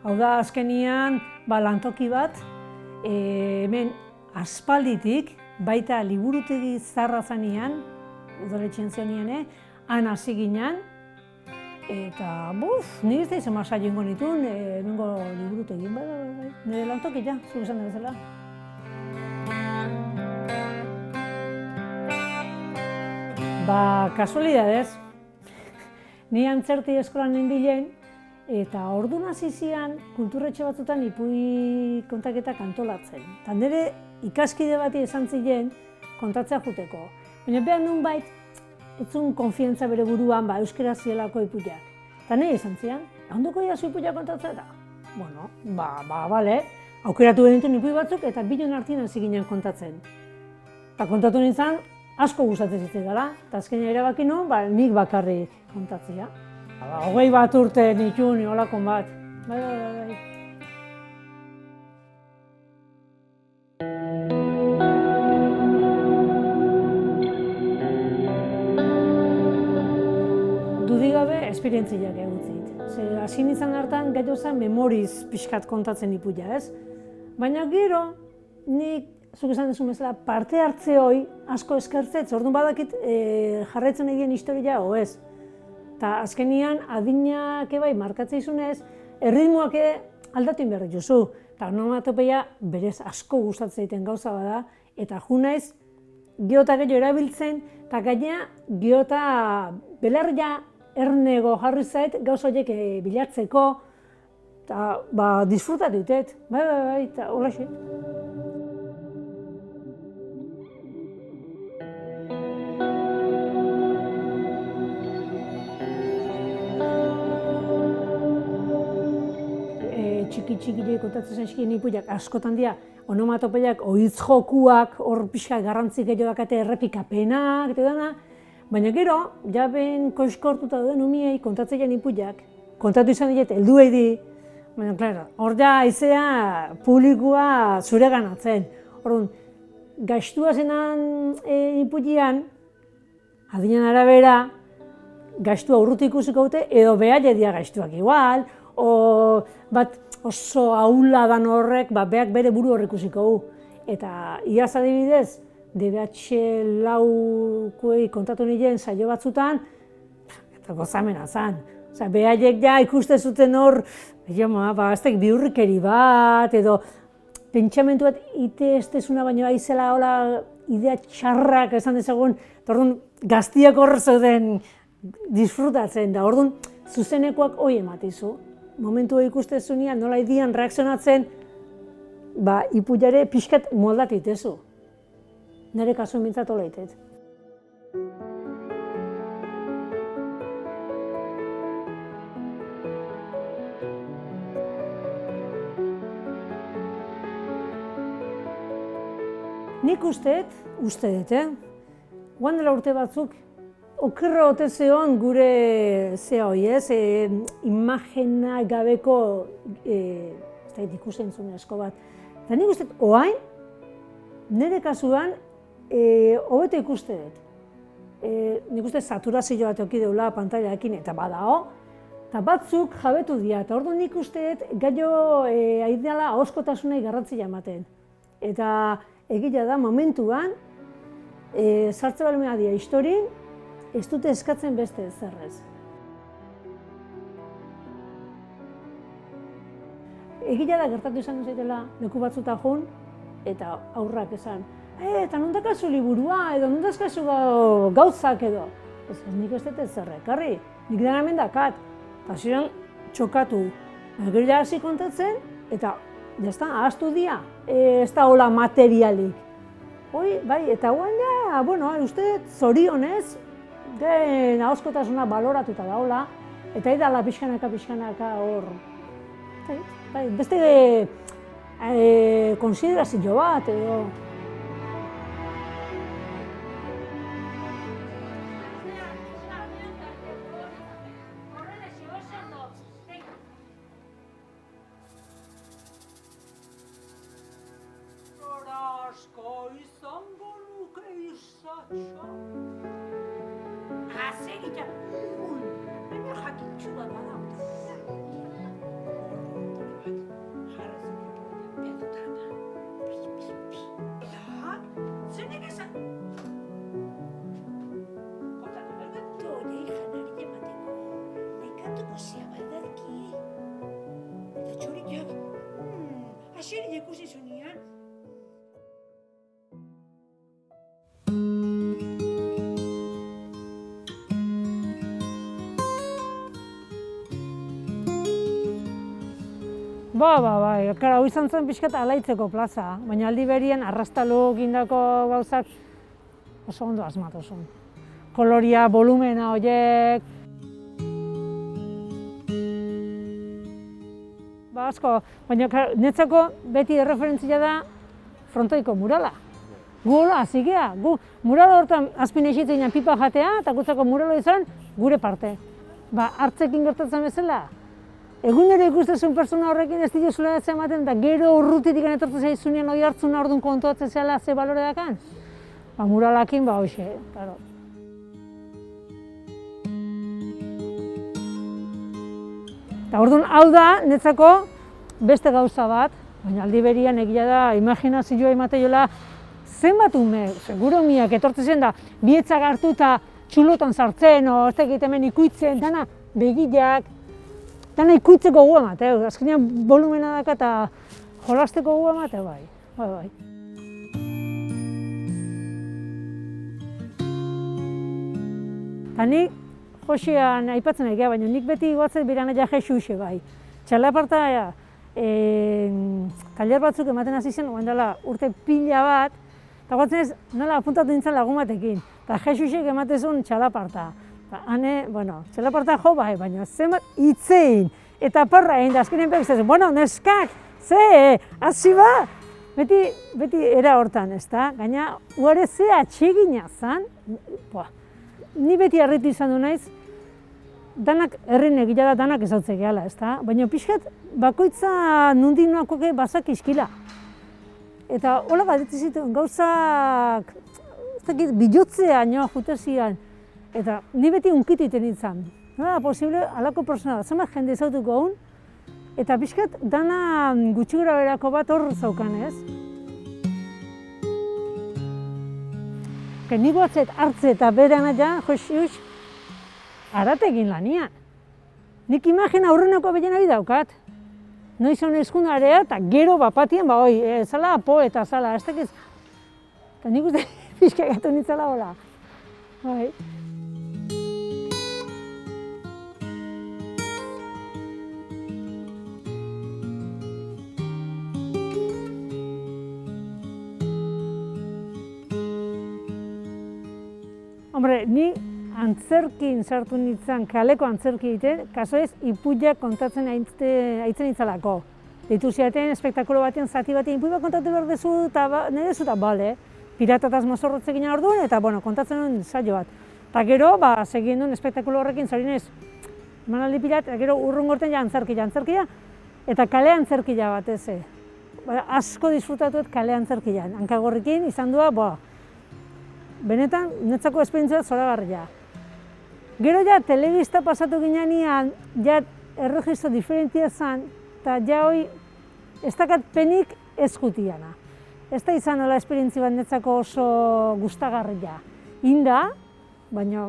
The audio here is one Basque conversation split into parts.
Hau da, azkenian, lantoki bat, hemen aspalditik, baita liburutegi zarra zanean, udaletxean zenean, han hasi ginen, eta, nik ez da izan masa joango nituen, hemengo liburutegin, nire lantoki ja, zuk esan da bezala. Kasualidadez, ni antzerti eskolan nenbilen, eta orduan hasi zian kulturretxe batzutan ipuin kontaketak antolatzen. Eta nire ikaskide bati esan ziren kontatzea juteko. Baina behar nunbait, ez zuen konfiantza bere buruan euskera zielako ipuiak. Eta nire esan zian, ondoko jazu ipuiak kontatzea eta? Bueno, bale, aukeratu genituen ipuin batzuk eta bilen artean hasi ginen kontatzen. Eta kontatu nintzen, asko gustatzen zitzaidala, eta azkenean erabaki nuen, nik bakarrik kontatzea. 21 urte nituen olakon bat. Bai. Dudigabe, esperientziak egutzit. Hasi nintzen hartan, gaitu zen memoriz pixkat kontatzen ipuia, ez? Baina gero, nik, zuk esan dezu bezala, parte hartze hoi asko eskertzetz, orduan badakit jarraitzen egin historia ez. Eta azkenian, adinak markatzea izunez, erritmoak aldatu behar dituzu. Eta onomatopeia berez asko gustatzen zaiten gauza bada, eta junaiz geota gehiago erabiltzen, eta gainea geota belarria ernego jarri zait gauza horiek bilatzeko, eta disfrutatu ditet, bai, eta holaxe. Txiki kontatzen zaizkien ipuiak askotan dira, onomatopeiak, ohitz jokuak, hor pixka garrantzi gehiago dakate errepikapenak, eta dena. Baina gero, jaben koizkortuta duen umiei kontatzen ipuiak, kontatu izan diet, helduei di, baina, klaro, hor ja aizea publikoa zure ganatzen. Orduan, gaiztua zenan ipuian, adinan arabera, gaiztua urruti ikusiko dute, edo behaile dira gaiztuak igual, o bat oso ahula dan horrek, beak bere buru horrek ikusiko du. Eta iaz adibidez, DBH laukuei kontatu niren saio batzutan, eta gozamena zan. Behaiek ja ikuste zuten hor, aztek bihurrikeri bat, edo pentsamentu bat ite ez dezuna baino aizela hola idea txarrak esan dezagun, eta orduan gaztiak hor zeuden disfrutatzen da, orduan zuzenekoak hoi ematizu. Momentu ikuste zunean, nola idian reakzionatzen, ipuiare pixkat moldat itezu. Nire kasuen bintzat hola itet. Nik uste dut, guan dela urte batzuk, okerra ote zeon gure zea hoi, imagena gabeko ikusten zuen asko bat. Eta nik uste, oain, nire kasuan, hobeto ikuste dut. Nik uste saturazio bat euki deula pantailarekin eta badao, eta batzuk jabetu dira, eta orduan nik uste dut gaio aideala ahoskotasunei garrantzia ematen. Eta egia da, momentuan, sartze balmea dira historin, ez dute eskatzen beste zerrez. Egia da gertatu izan zaitela leku batzuta joan, eta aurrak esan, eta nondakazu liburua, edo nondakazu gauzak edo. Ez nik ez dut zerrek, karri, nik dena hemen dakat. Eta ziren txokatu. Gero hasi kontatzen, eta jazta, ahaztu dira, ez da hola materialik. Hoi, bai, eta guan ja, uste zorionez, den ahoskotasuna baloratuta daola, eta edala pixkanaka hor. Beste konsiderazio bat edo. Gozia baldarki. Eta txoriak, aseri ikusi zunean. Bai, hau izan zen pixkat alaitzeko plaza, baina aldi berien arrastalo gindako gauzak oso ondo asmatu zuen. Koloria, volumena horiek. Asko, baina netzako beti erreferentzia da frontoiko murala. Gu hola, zigea, gu murala hortan azpin esitzen pipa jatea, eta gutzako murala izan gure parte. Hartzekin gertatzen bezala, egunero ikustezun pertsona horrekin ez dituzula ematen, eta gero urrutitik etortzen zaizunean hori hartzuna orduan kontuatzen zela ze balore dakan. Muralakin, hoxe, claro. Eta orduan, hau da, netzako beste gauza bat, baina aldi berian egia da, imaginazioa emateiola zenbat ume, seguro miak etortzen zen da, bietzak hartu eta txulotan sartzen, ez dakit hemen ikuitzen, dana begiak, dana ikuitzeko gu emate, azkenean volumena daka eta jolasteko gu emate, bai. Eta nik, Josean aipatzen egia, baina nik beti goatzen Biranaia Jesuxe bai. Txalaparta, taller batzuk ematen hasi zen, dela urte pila bat, eta goatzen ez, nola apuntatu nintzen lagun batekin. Eta Jesusek ematen zuen txalaparta. Hane, txalaparta jo bai, baina zenbat hitzein eta parra egin da, azkenean behar izatzen, neskak, hasi ba! Beti era hortan, ez da? Gaina, uare ze atsegina zan, ni beti harritu izan du naiz, danak herrin egila da danak ezautzek gehala, ez da? Baina pixkat, bakoitza nundik noakoke bazak iskila. Eta hola bat zituen gauzak, ez dakit, bilotzea nioa jutezian. Eta ni beti unkitu iten nintzen. Nola da posible, alako persona bat, zenbat jende ezautuko hon, eta pixkat, dana gutxi gora berako bat hor zaukan, ez? Ni goatzet hartze eta Biranaia Jesuxe arategin lanian. Nik imagina aurreneko behen hori daukat. Noiz hon eskundarea eta gero bapatien, zala poeta zala, ez dakiz. Eta nik uste pixka gatu nintzela hola. Bai. Hombre, ni antzerkin sartu nintzen, kaleko antzerki egiten, kaso ez, ipuiak kontatzen aitzen nintzalako. Deitu ziaten, espektakulo batean, zati batean, ipui bat kontatu behar dezu, eta nahi dezu, eta bale, piratataz mozorrotzek ginen orduan, eta kontatzen nuen saio bat. Eta gero, segien duen espektakulo horrekin, zarinez, emanaldi pilat, eta gero urrungorten ja antzerkia, eta kale antzerkia bat ez. Asko disfrutatuet kale antzerkia, hankagorrikin izan dua, benetan, netzako esperientzia zoragarria. Gero ja, telebista pasatu ginean, ja, erregistro diferentia zen, eta ja hoi, ez dakat penik ez gutiana. Ez da izan nola esperientzia bat netzako oso gustagarria. Inda, baina,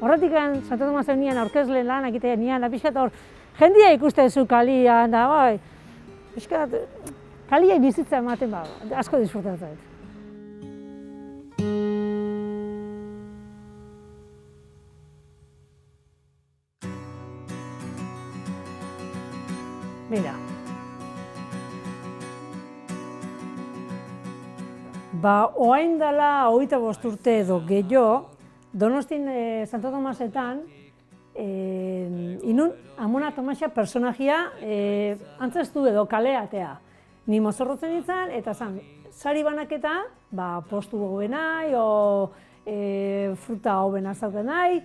Horretik Santo Tomasen nian aurkezle lan egitea nian, da pixkat hor, jendia ikustezu kalian, da pixkat, kaliai bizitza ematen asko disfrutatzen. Mira. Oain dela 25 urte edo gehiago, Donostin Santo Tomasetan, inun Amona Tomasia personajia antzestu edo kaleatea. Ni mozorrotzen nintzen, eta sari banaketa, postu hobe nahi, fruta hobe nazauke nahi,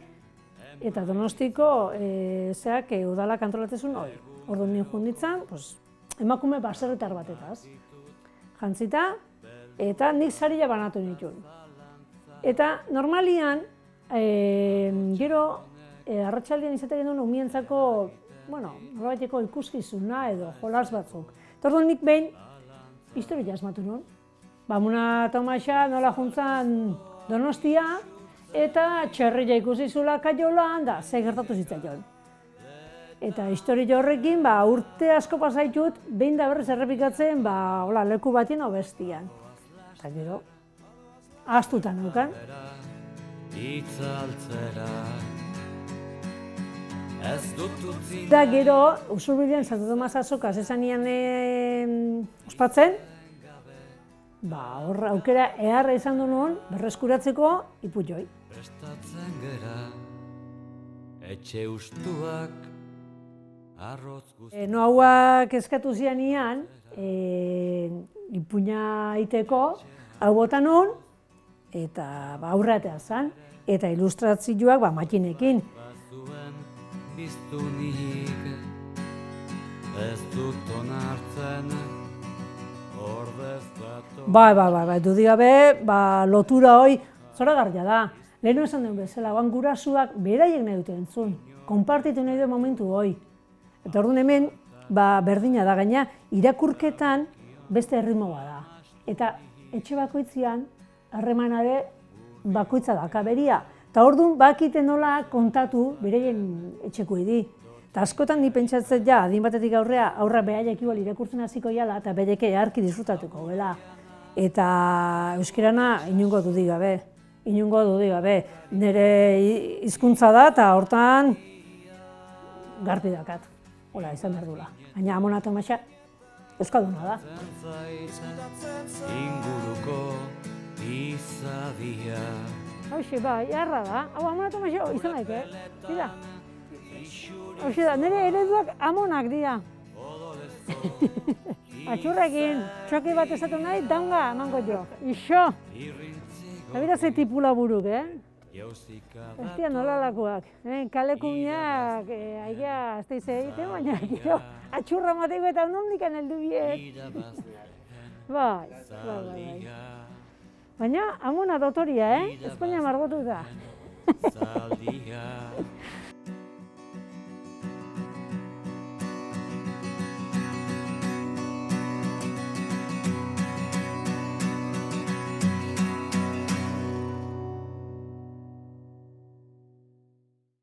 eta Donostiko zeak udalak antolatzezun hori. Orduan nien junditzen, emakume baserritar batetaz. Jantzita, eta nik saria banatu nituen. Eta normalian, gero, arratsaldean izaten genuen umientzako bueno, nolabaiteko ikuskizuna edo jolas batzuk. Eta orduan nik behin historia asmatu nuen. Amona Tomaxa nola juntzan Donostia, eta txerria ikusi zula Kaiolan, da ze gertatu zitzaion. Eta historia horrekin, urte asko pasaitut, behin da berriz errepikatzen, leku batien obestian. Eta gero, ahaztuta neukan. Eta gero, Usurbilen Santo Tomas Azokaz esan ospatzen, hor aukera eharra izan du nuen, berreskuratzeko Ipulloi. Prestatzen gera, etxe ustuak, arroz guzti. Hauak eskatu zianian, ipuina iteko, hau bota nuen, eta aurratea zen, eta ilustrazioak makinekin. Bazuen biztunik, ez dut onartzen, ordezkatu. Bai, dudik gabe, lotura hoi zoragarria da. Lehenu esan duen bezala, gurasuak beraiek nahi dute entzun, konpartitu nahi du momentu hoi. Eta orduan hemen, berdina da gaina, irakurketan beste erritmo da. Eta etxe bakoitzean, harremanare bakoitza daka beria. Eta orduan, bakiten nola kontatu beraien etxeko di. Eta askotan ni pentsatzen adin batetik aurrea, aurra beraiek igual irakurtzen hasiko jala, eta bereke eharki disfrutatuko gela. Eta euskerana inungo dudik gabe. Nire hizkuntza da eta hortan garbi dakat. Hola, izan behar dula. Baina Amona Tomaxa euskalduna da. Inguruko izadia. Hoxe, jarra da. Hau Amona Tomaxa izan daike, dira. Hoxe da, nire ereduak amonak dira. Atxurrekin, txoki bat esatu nahi, danga emango jo. Ixo! Eta bera ze tipula buruk, Estia nolalakoak. Kalekumiak, ez da izan egiten, baina gero atxurra mateko eta nondikan heldu biek. Bai. Baina Amona dotoria, Espainia margotu da.